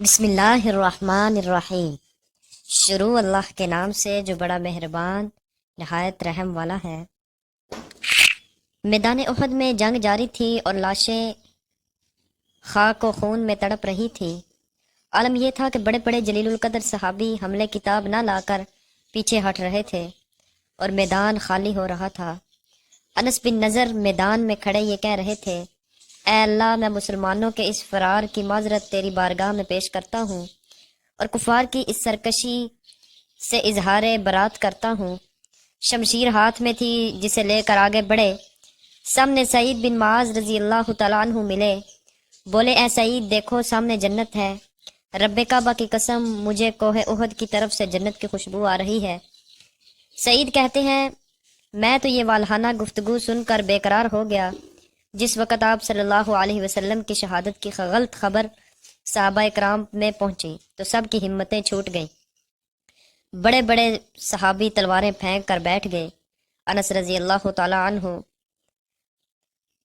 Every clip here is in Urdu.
بسم اللہ الرحمن الرحیم۔ شروع اللہ کے نام سے جو بڑا مہربان نہایت رحم والا ہے۔ میدان احد میں جنگ جاری تھی اور لاشیں خاک و خون میں تڑپ رہی تھی۔ عالم یہ تھا کہ بڑے بڑے جلیل القدر صحابی حملے کتاب نہ لا کر پیچھے ہٹ رہے تھے اور میدان خالی ہو رہا تھا۔ انس بن نضر میدان میں کھڑے یہ کہہ رہے تھے، اے اللہ، میں مسلمانوں کے اس فرار کی معذرت تیری بارگاہ میں پیش کرتا ہوں اور کفار کی اس سرکشی سے اظہار برات کرتا ہوں۔ شمشیر ہاتھ میں تھی جسے لے کر آگے بڑھے۔ سامنے سعید بن معاذ رضی اللہ تعالیٰ عنہ ملے۔ بولے، اے سعید، دیکھو سامنے جنت ہے۔ رب کعبہ کی قسم، مجھے کوہ احد کی طرف سے جنت کی خوشبو آ رہی ہے۔ سعید کہتے ہیں، میں تو یہ والہانہ گفتگو سن کر بے قرار ہو گیا۔ جس وقت آپ صلی اللہ علیہ وسلم کی شہادت کی غلط خبر صحابہ اکرام میں پہنچی تو سب کی ہمتیں چھوٹ گئیں۔ بڑے بڑے صحابی تلواریں پھینک کر بیٹھ گئے۔ انس رضی اللہ تعالیٰ عنہ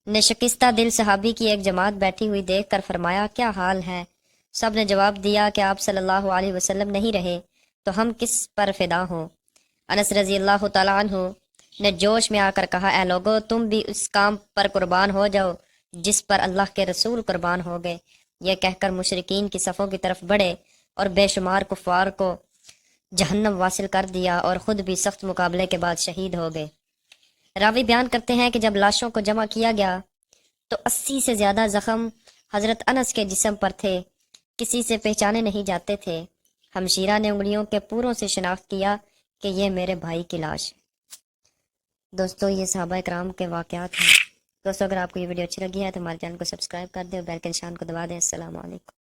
نے شکستہ دل صحابی کی ایک جماعت بیٹھی ہوئی دیکھ کر فرمایا، کیا حال ہے؟ سب نے جواب دیا کہ آپ صلی اللہ علیہ وسلم نہیں رہے تو ہم کس پر فدا ہوں؟ انس رضی اللہ تعالیٰ عنہ نے جوش میں آ کر کہا، اے لوگو، تم بھی اس کام پر قربان ہو جاؤ جس پر اللہ کے رسول قربان ہو گئے۔ یہ کہہ کر مشرکین کی صفوں کی طرف بڑھے اور بے شمار کفار کو جہنم واصل کر دیا اور خود بھی سخت مقابلے کے بعد شہید ہو گئے۔ راوی بیان کرتے ہیں کہ جب لاشوں کو جمع کیا گیا تو 80 سے زیادہ زخم حضرت انس کے جسم پر تھے، کسی سے پہچانے نہیں جاتے تھے۔ ہمشیرہ نے انگلیوں کے پوروں سے شناخت کیا کہ یہ میرے بھائی کی لاش۔ دوستو، یہ صحابہ اکرام کے واقعات ہیں۔ دوستو، اگر آپ کو یہ ویڈیو اچھی لگی ہے تو ہمارے چینل کو سبسکرائب کر دیں اور بیل کے نشان کو دبا دیں۔ السلام علیکم۔